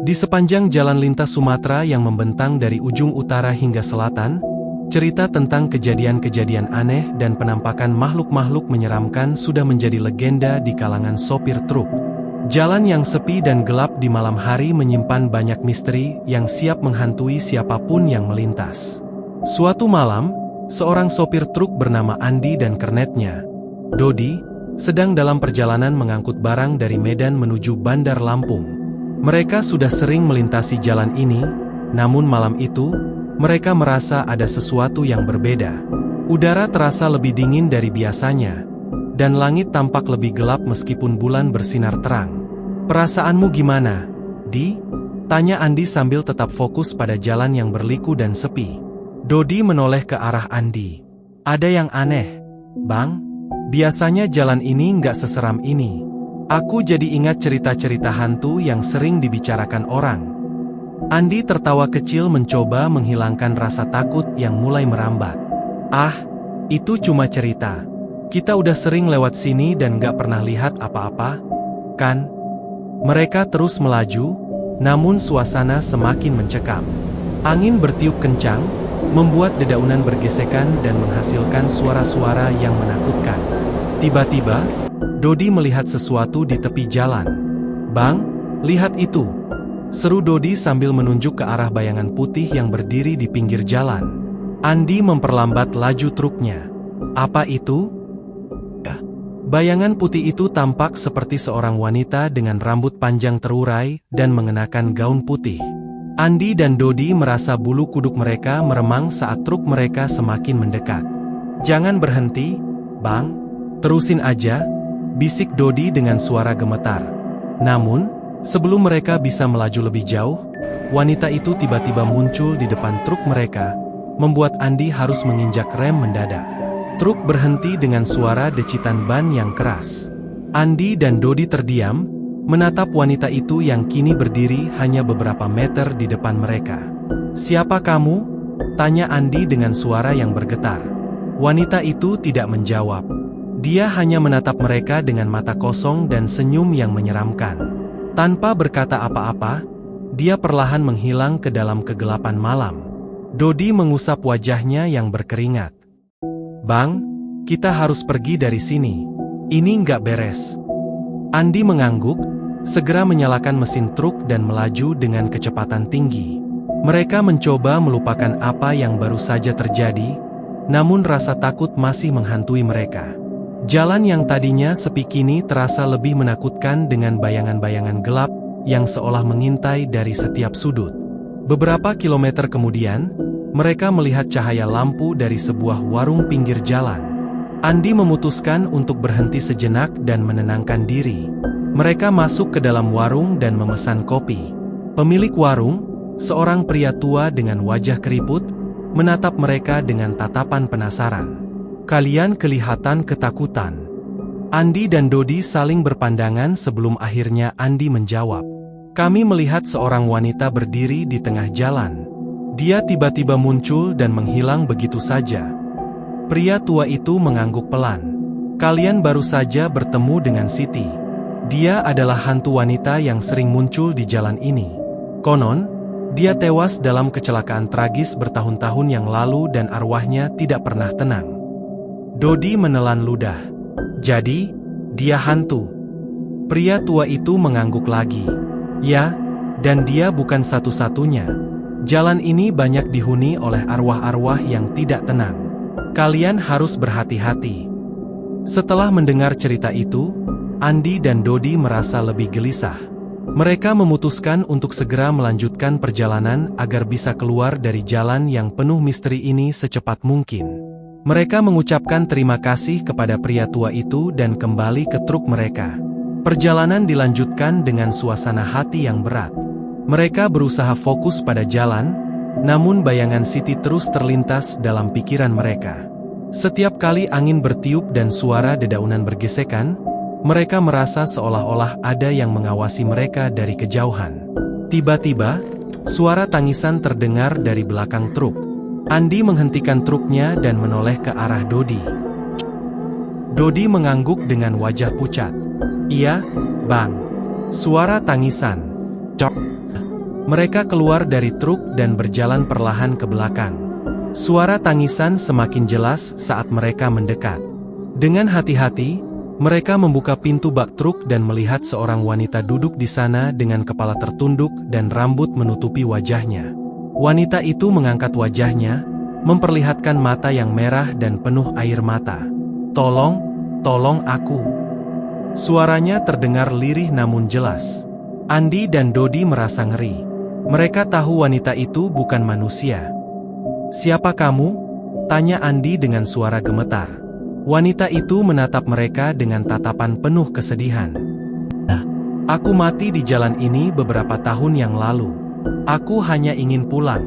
Di sepanjang jalan lintas Sumatera yang membentang dari ujung utara hingga selatan, cerita tentang kejadian-kejadian aneh dan penampakan makhluk-makhluk menyeramkan sudah menjadi legenda di kalangan sopir truk. Jalan yang sepi dan gelap di malam hari menyimpan banyak misteri yang siap menghantui siapapun yang melintas. Suatu malam, seorang sopir truk bernama Andi dan kernetnya, Dodi, sedang dalam perjalanan mengangkut barang dari Medan menuju Bandar Lampung. Mereka sudah sering melintasi jalan ini, namun malam itu, mereka merasa ada sesuatu yang berbeda. Udara terasa lebih dingin dari biasanya, dan langit tampak lebih gelap meskipun bulan bersinar terang. "Perasaanmu gimana, Di?" tanya Andi sambil tetap fokus pada jalan yang berliku dan sepi. Dodi menoleh ke arah Andi. "Ada yang aneh, Bang. Biasanya jalan ini nggak seseram ini. Aku jadi ingat cerita-cerita hantu yang sering dibicarakan orang." Andi tertawa kecil mencoba menghilangkan rasa takut yang mulai merambat. "Ah, itu cuma cerita. Kita udah sering lewat sini dan gak pernah lihat apa-apa, kan?" Mereka terus melaju, namun suasana semakin mencekam. Angin bertiup kencang, membuat dedaunan bergesekan dan menghasilkan suara-suara yang menakutkan. Tiba-tiba, Dodi melihat sesuatu di tepi jalan. "Bang, lihat itu!" seru Dodi sambil menunjuk ke arah bayangan putih yang berdiri di pinggir jalan. Andi memperlambat laju truknya. "Apa itu?" Bayangan putih itu tampak seperti seorang wanita dengan rambut panjang terurai dan mengenakan gaun putih. Andi dan Dodi merasa bulu kuduk mereka meremang saat truk mereka semakin mendekat. "Jangan berhenti, Bang. Terusin aja," bisik Dodi dengan suara gemetar. Namun, sebelum mereka bisa melaju lebih jauh, wanita itu tiba-tiba muncul di depan truk mereka, membuat Andi harus menginjak rem mendadak. Truk berhenti dengan suara decitan ban yang keras. Andi dan Dodi terdiam, menatap wanita itu yang kini berdiri hanya beberapa meter di depan mereka. "Siapa kamu?" tanya Andi dengan suara yang bergetar. Wanita itu tidak menjawab. Dia hanya menatap mereka dengan mata kosong dan senyum yang menyeramkan. Tanpa berkata apa-apa, dia perlahan menghilang ke dalam kegelapan malam. Dodi mengusap wajahnya yang berkeringat. "Bang, kita harus pergi dari sini. Ini nggak beres." Andi mengangguk, segera menyalakan mesin truk dan melaju dengan kecepatan tinggi. Mereka mencoba melupakan apa yang baru saja terjadi, namun rasa takut masih menghantui mereka. Jalan yang tadinya sepi kini terasa lebih menakutkan dengan bayangan-bayangan gelap yang seolah mengintai dari setiap sudut. Beberapa kilometer kemudian, mereka melihat cahaya lampu dari sebuah warung pinggir jalan. Andi memutuskan untuk berhenti sejenak dan menenangkan diri. Mereka masuk ke dalam warung dan memesan kopi. Pemilik warung, seorang pria tua dengan wajah keriput, menatap mereka dengan tatapan penasaran. "Kalian kelihatan ketakutan." Andi dan Dodi saling berpandangan sebelum akhirnya Andi menjawab. "Kami melihat seorang wanita berdiri di tengah jalan. Dia tiba-tiba muncul dan menghilang begitu saja." Pria tua itu mengangguk pelan. "Kalian baru saja bertemu dengan Siti. Dia adalah hantu wanita yang sering muncul di jalan ini. Konon, dia tewas dalam kecelakaan tragis bertahun-tahun yang lalu dan arwahnya tidak pernah tenang." Dodi menelan ludah. "Jadi, dia hantu?" Pria tua itu mengangguk lagi. "Ya, dan dia bukan satu-satunya. Jalan ini banyak dihuni oleh arwah-arwah yang tidak tenang. Kalian harus berhati-hati." Setelah mendengar cerita itu, Andi dan Dodi merasa lebih gelisah. Mereka memutuskan untuk segera melanjutkan perjalanan agar bisa keluar dari jalan yang penuh misteri ini secepat mungkin. Mereka mengucapkan terima kasih kepada pria tua itu dan kembali ke truk mereka. Perjalanan dilanjutkan dengan suasana hati yang berat. Mereka berusaha fokus pada jalan, namun bayangan Siti terus terlintas dalam pikiran mereka. Setiap kali angin bertiup dan suara dedaunan bergesekan, mereka merasa seolah-olah ada yang mengawasi mereka dari kejauhan. Tiba-tiba, suara tangisan terdengar dari belakang truk. Andi menghentikan truknya dan menoleh ke arah Dodi. Dodi mengangguk dengan wajah pucat. "Iya, Bang. Suara tangisan. Cok." Mereka keluar dari truk dan berjalan perlahan ke belakang. Suara tangisan semakin jelas saat mereka mendekat. Dengan hati-hati, mereka membuka pintu bak truk dan melihat seorang wanita duduk di sana dengan kepala tertunduk dan rambut menutupi wajahnya. Wanita itu mengangkat wajahnya, memperlihatkan mata yang merah dan penuh air mata. Tolong aku." Suaranya terdengar lirih namun jelas. Andi dan Dodi merasa ngeri. Mereka tahu wanita itu bukan manusia. "Siapa kamu?" tanya Andi dengan suara gemetar. Wanita itu menatap mereka dengan tatapan penuh kesedihan. "Aku mati di jalan ini beberapa tahun yang lalu. Aku hanya ingin pulang."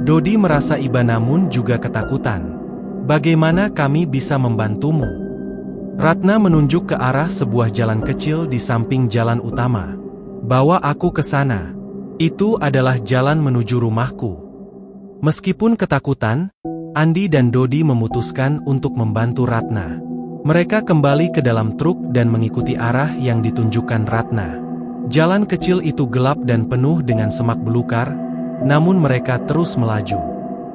Dodi merasa iba namun juga ketakutan. "Bagaimana kami bisa membantumu?" Ratna menunjuk ke arah sebuah jalan kecil di samping jalan utama. "Bawa aku ke sana. Itu adalah jalan menuju rumahku." Meskipun ketakutan, Andi dan Dodi memutuskan untuk membantu Ratna. Mereka kembali ke dalam truk dan mengikuti arah yang ditunjukkan Ratna. Jalan kecil itu gelap dan penuh dengan semak belukar, namun mereka terus melaju.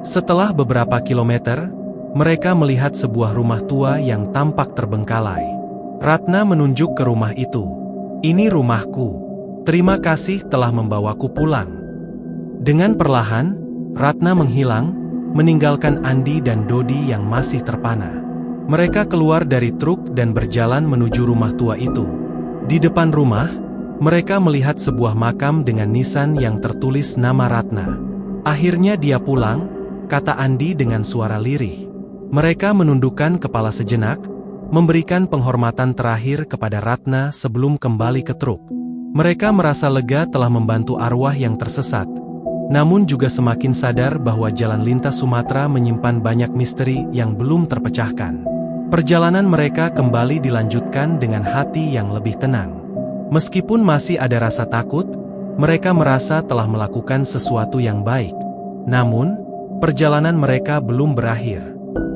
Setelah beberapa kilometer, mereka melihat sebuah rumah tua yang tampak terbengkalai. Ratna menunjuk ke rumah itu. "Ini rumahku. Terima kasih telah membawaku pulang." Dengan perlahan, Ratna menghilang, meninggalkan Andi dan Dodi yang masih terpana. Mereka keluar dari truk dan berjalan menuju rumah tua itu. Di depan rumah, mereka melihat sebuah makam dengan nisan yang tertulis nama Ratna. "Akhirnya dia pulang," kata Andi dengan suara lirih. Mereka menundukkan kepala sejenak, memberikan penghormatan terakhir kepada Ratna sebelum kembali ke truk. Mereka merasa lega telah membantu arwah yang tersesat, namun juga semakin sadar bahwa jalan lintas Sumatera menyimpan banyak misteri yang belum terpecahkan. Perjalanan mereka kembali dilanjutkan dengan hati yang lebih tenang. Meskipun masih ada rasa takut, mereka merasa telah melakukan sesuatu yang baik. Namun, perjalanan mereka belum berakhir.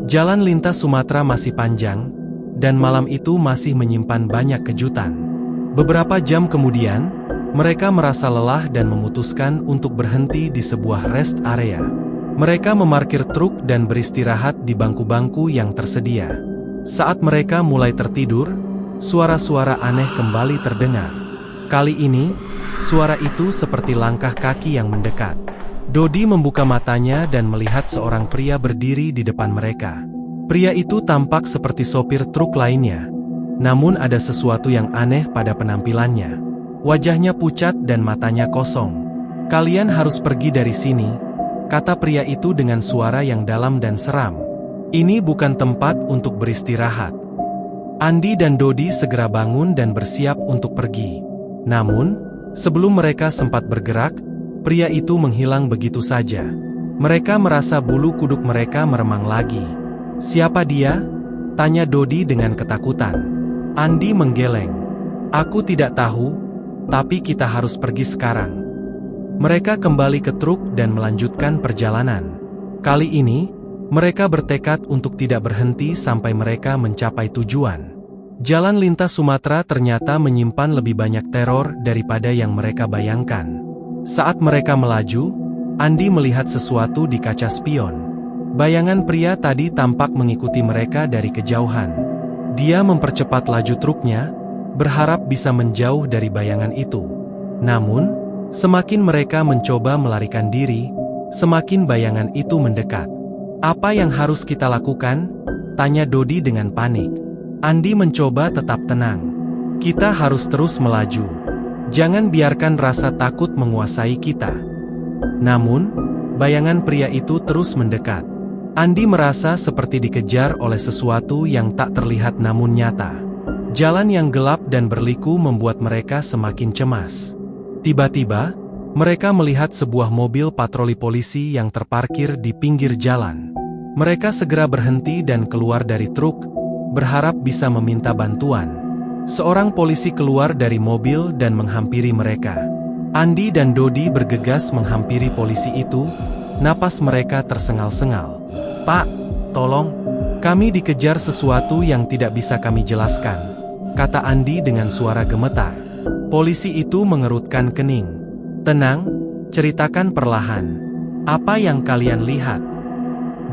Jalan lintas Sumatera masih panjang, dan malam itu masih menyimpan banyak kejutan. Beberapa jam kemudian, mereka merasa lelah dan memutuskan untuk berhenti di sebuah rest area. Mereka memarkir truk dan beristirahat di bangku-bangku yang tersedia. Saat mereka mulai tertidur, suara-suara aneh kembali terdengar. Kali ini, suara itu seperti langkah kaki yang mendekat. Dodi membuka matanya dan melihat seorang pria berdiri di depan mereka. Pria itu tampak seperti sopir truk lainnya, namun ada sesuatu yang aneh pada penampilannya. Wajahnya pucat dan matanya kosong. "Kalian harus pergi dari sini," kata pria itu dengan suara yang dalam dan seram. "Ini bukan tempat untuk beristirahat." Andi dan Dodi segera bangun dan bersiap untuk pergi. Namun, sebelum mereka sempat bergerak, pria itu menghilang begitu saja. Mereka merasa bulu kuduk mereka meremang lagi. "Siapa dia?" tanya Dodi dengan ketakutan. Andi menggeleng. "Aku tidak tahu. Tapi kita harus pergi sekarang." Mereka kembali ke truk dan melanjutkan perjalanan. Kali ini, mereka bertekad untuk tidak berhenti sampai mereka mencapai tujuan. Jalan lintas Sumatera ternyata menyimpan lebih banyak teror daripada yang mereka bayangkan. Saat mereka melaju, Andi melihat sesuatu di kaca spion. Bayangan pria tadi tampak mengikuti mereka dari kejauhan. Dia mempercepat laju truknya, berharap bisa menjauh dari bayangan itu. Namun, semakin mereka mencoba melarikan diri, semakin bayangan itu mendekat. "Apa yang harus kita lakukan?" tanya Dodi dengan panik. Andi mencoba tetap tenang. "Kita harus terus melaju. Jangan biarkan rasa takut menguasai kita." Namun, bayangan pria itu terus mendekat. Andi merasa seperti dikejar oleh sesuatu yang tak terlihat namun nyata. Jalan yang gelap dan berliku membuat mereka semakin cemas. Tiba-tiba, mereka melihat sebuah mobil patroli polisi yang terparkir di pinggir jalan. Mereka segera berhenti dan keluar dari truk, berharap bisa meminta bantuan. Seorang polisi keluar dari mobil dan menghampiri mereka. Andi dan Dodi bergegas menghampiri polisi itu, napas mereka tersengal-sengal. "Pak, tolong, kami dikejar sesuatu yang tidak bisa kami jelaskan," kata Andi dengan suara gemetar. Polisi itu mengerutkan kening. "Tenang, Ceritakan perlahan. Apa yang kalian lihat?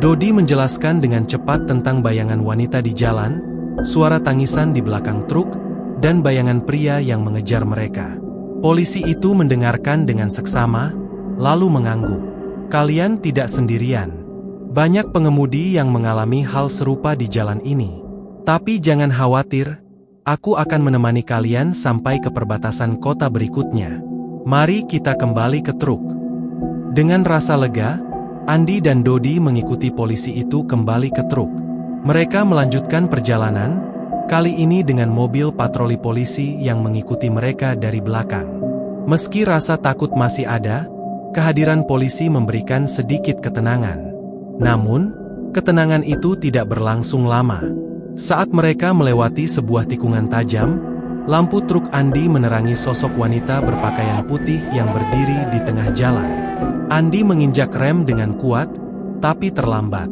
Dodi menjelaskan dengan cepat tentang bayangan wanita di jalan, suara tangisan di belakang truk, dan bayangan pria yang mengejar mereka. Polisi itu mendengarkan dengan seksama, lalu mengangguk. Kalian tidak sendirian. Banyak pengemudi yang mengalami hal serupa di jalan ini. Tapi jangan khawatir, aku akan menemani kalian sampai ke perbatasan kota berikutnya. Mari kita kembali ke truk. Dengan rasa lega, Andi dan Dodi mengikuti polisi itu kembali ke truk. Mereka melanjutkan perjalanan, kali ini dengan mobil patroli polisi yang mengikuti mereka dari belakang. Meski rasa takut masih ada, kehadiran polisi memberikan sedikit ketenangan. Namun, ketenangan itu tidak berlangsung lama. Saat mereka melewati sebuah tikungan tajam, lampu truk Andi menerangi sosok wanita berpakaian putih yang berdiri di tengah jalan. Andi menginjak rem dengan kuat, tapi terlambat.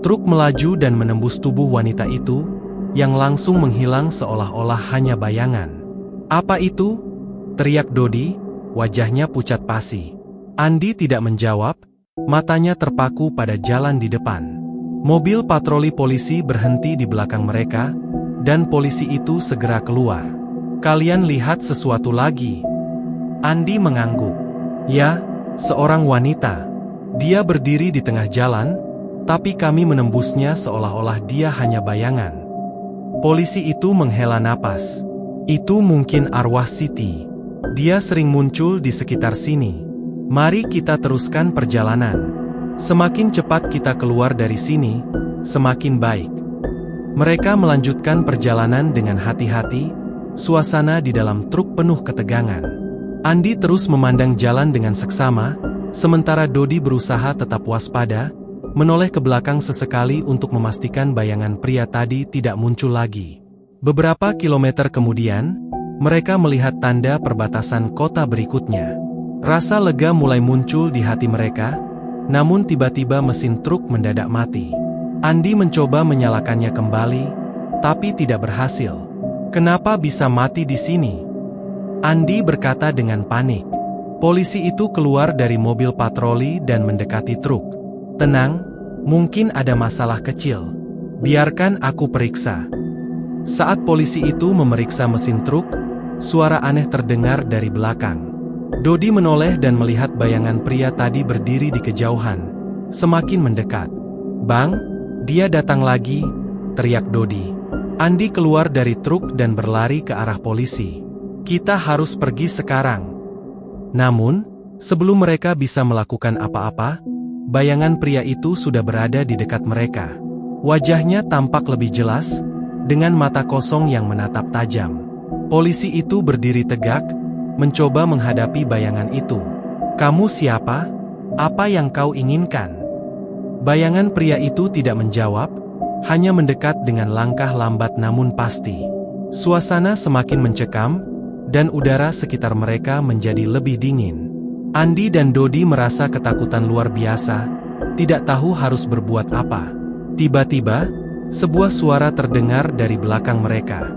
Truk melaju dan menembus tubuh wanita itu, yang langsung menghilang seolah-olah hanya bayangan. "Apa itu?" teriak Dodi, wajahnya pucat pasi. Andi tidak menjawab, matanya terpaku pada jalan di depan. Mobil patroli polisi berhenti di belakang mereka, dan polisi itu segera keluar. "Kalian lihat sesuatu lagi?" Andi mengangguk. "Ya, seorang wanita. Dia berdiri di tengah jalan, tapi kami menembusnya seolah-olah dia hanya bayangan." Polisi itu menghela napas. "Itu mungkin arwah Siti. Dia sering muncul di sekitar sini. Mari kita teruskan perjalanan. Semakin cepat kita keluar dari sini, semakin baik." Mereka melanjutkan perjalanan dengan hati-hati, suasana di dalam truk penuh ketegangan. Andi terus memandang jalan dengan seksama, sementara Dodi berusaha tetap waspada, menoleh ke belakang sesekali untuk memastikan bayangan pria tadi tidak muncul lagi. Beberapa kilometer kemudian, mereka melihat tanda perbatasan kota berikutnya. Rasa lega mulai muncul di hati mereka, namun tiba-tiba mesin truk mendadak mati. Andi mencoba menyalakannya kembali, tapi tidak berhasil. "Kenapa bisa mati di sini?" Andi berkata dengan panik. Polisi itu keluar dari mobil patroli dan mendekati truk. "Tenang, mungkin ada masalah kecil. Biarkan aku periksa." Saat polisi itu memeriksa mesin truk, suara aneh terdengar dari belakang. Dodi menoleh dan melihat bayangan pria tadi berdiri di kejauhan, semakin mendekat. "Bang, dia datang lagi," teriak Dodi. Andi keluar dari truk dan berlari ke arah polisi. "Kita harus pergi sekarang." Namun, sebelum mereka bisa melakukan apa-apa, bayangan pria itu sudah berada di dekat mereka. Wajahnya tampak lebih jelas, dengan mata kosong yang menatap tajam. Polisi itu berdiri tegak, mencoba menghadapi bayangan itu. "Kamu siapa? Apa yang kau inginkan?" Bayangan pria itu tidak menjawab, hanya mendekat dengan langkah lambat namun pasti. Suasana semakin mencekam, dan udara sekitar mereka menjadi lebih dingin. Andi dan Dodi merasa ketakutan luar biasa, tidak tahu harus berbuat apa. Tiba-tiba, sebuah suara terdengar dari belakang mereka.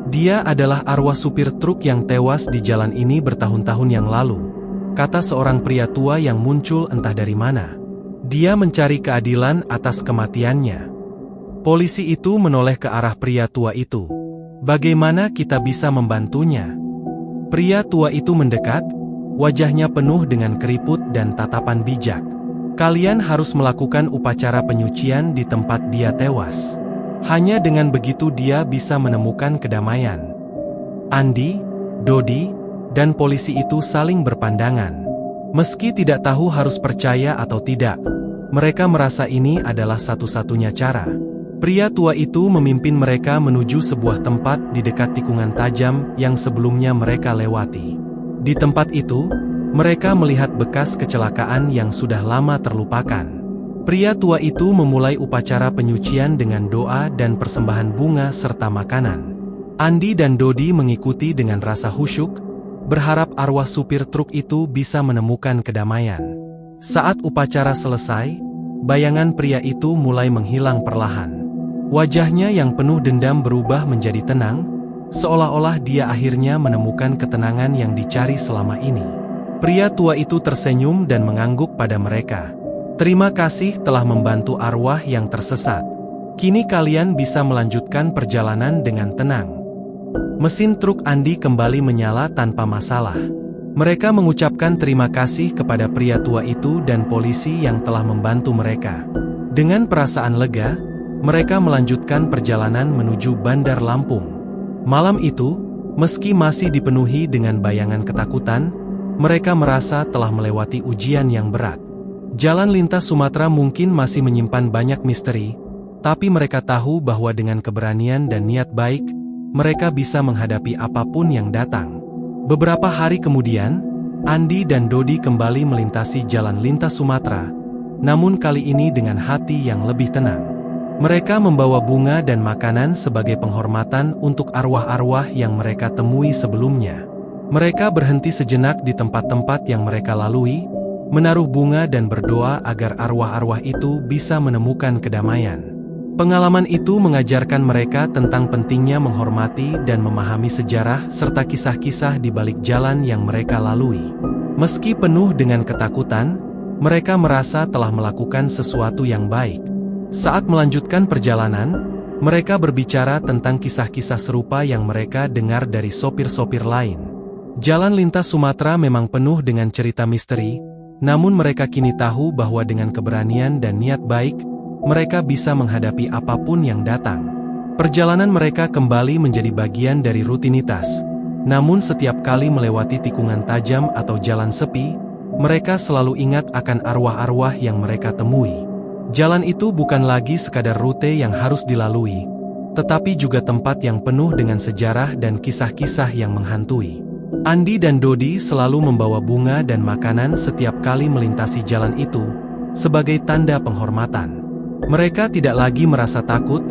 "Dia adalah arwah supir truk yang tewas di jalan ini bertahun-tahun yang lalu," kata seorang pria tua yang muncul entah dari mana. "Dia mencari keadilan atas kematiannya." Polisi itu menoleh ke arah pria tua itu. "Bagaimana kita bisa membantunya?" Pria tua itu mendekat, wajahnya penuh dengan keriput dan tatapan bijak. "Kalian harus melakukan upacara penyucian di tempat dia tewas. Hanya dengan begitu dia bisa menemukan kedamaian." Andi, Dodi, dan polisi itu saling berpandangan. Meski tidak tahu harus percaya atau tidak, mereka merasa ini adalah satu-satunya cara. Pria tua itu memimpin mereka menuju sebuah tempat di dekat tikungan tajam yang sebelumnya mereka lewati. Di tempat itu, mereka melihat bekas kecelakaan yang sudah lama terlupakan. Pria tua itu memulai upacara penyucian dengan doa dan persembahan bunga serta makanan. Andi dan Dodi mengikuti dengan rasa khusyuk, berharap arwah supir truk itu bisa menemukan kedamaian. Saat upacara selesai, bayangan pria itu mulai menghilang perlahan. Wajahnya yang penuh dendam berubah menjadi tenang, seolah-olah dia akhirnya menemukan ketenangan yang dicari selama ini. Pria tua itu tersenyum dan mengangguk pada mereka. Terima kasih telah membantu arwah yang tersesat. Kini kalian bisa melanjutkan perjalanan dengan tenang. Mesin truk Andi kembali menyala tanpa masalah. Mereka mengucapkan terima kasih kepada pria tua itu dan polisi yang telah membantu mereka. Dengan perasaan lega, mereka melanjutkan perjalanan menuju Bandar Lampung. Malam itu, meski masih dipenuhi dengan bayangan ketakutan, mereka merasa telah melewati ujian yang berat. Jalan lintas Sumatera mungkin masih menyimpan banyak misteri, tapi mereka tahu bahwa dengan keberanian dan niat baik, mereka bisa menghadapi apapun yang datang. Beberapa hari kemudian, Andi dan Dodi kembali melintasi jalan lintas Sumatera, namun kali ini dengan hati yang lebih tenang. Mereka membawa bunga dan makanan sebagai penghormatan untuk arwah-arwah yang mereka temui sebelumnya. Mereka berhenti sejenak di tempat-tempat yang mereka lalui, menaruh bunga dan berdoa agar arwah-arwah itu bisa menemukan kedamaian. Pengalaman itu mengajarkan mereka tentang pentingnya menghormati dan memahami sejarah serta kisah-kisah di balik jalan yang mereka lalui. Meski penuh dengan ketakutan, mereka merasa telah melakukan sesuatu yang baik. Saat melanjutkan perjalanan, mereka berbicara tentang kisah-kisah serupa yang mereka dengar dari sopir-sopir lain. Jalan lintas Sumatera memang penuh dengan cerita misteri, namun mereka kini tahu bahwa dengan keberanian dan niat baik, mereka bisa menghadapi apapun yang datang. Perjalanan mereka kembali menjadi bagian dari rutinitas. Namun setiap kali melewati tikungan tajam atau jalan sepi, mereka selalu ingat akan arwah-arwah yang mereka temui. Jalan itu bukan lagi sekadar rute yang harus dilalui, tetapi juga tempat yang penuh dengan sejarah dan kisah-kisah yang menghantui. Andi dan Dodi selalu membawa bunga dan makanan setiap kali melintasi jalan itu, sebagai tanda penghormatan. Mereka tidak lagi merasa takut,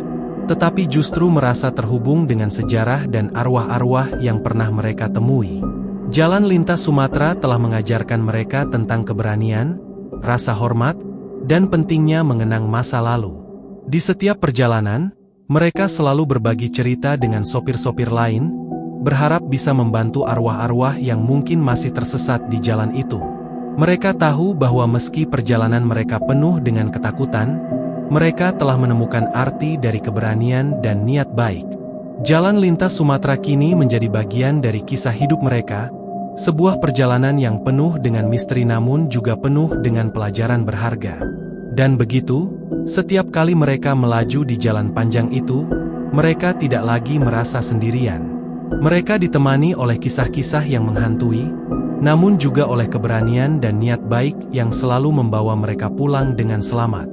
tetapi justru merasa terhubung dengan sejarah dan arwah-arwah yang pernah mereka temui. Jalan lintas Sumatera telah mengajarkan mereka tentang keberanian, rasa hormat, dan pentingnya mengenang masa lalu. Di setiap perjalanan, mereka selalu berbagi cerita dengan sopir-sopir lain, berharap bisa membantu arwah-arwah yang mungkin masih tersesat di jalan itu. Mereka tahu bahwa meski perjalanan mereka penuh dengan ketakutan, mereka telah menemukan arti dari keberanian dan niat baik. Jalan lintas Sumatera kini menjadi bagian dari kisah hidup mereka, sebuah perjalanan yang penuh dengan misteri namun juga penuh dengan pelajaran berharga. Dan begitu, setiap kali mereka melaju di jalan panjang itu, mereka tidak lagi merasa sendirian. Mereka ditemani oleh kisah-kisah yang menghantui, namun juga oleh keberanian dan niat baik yang selalu membawa mereka pulang dengan selamat.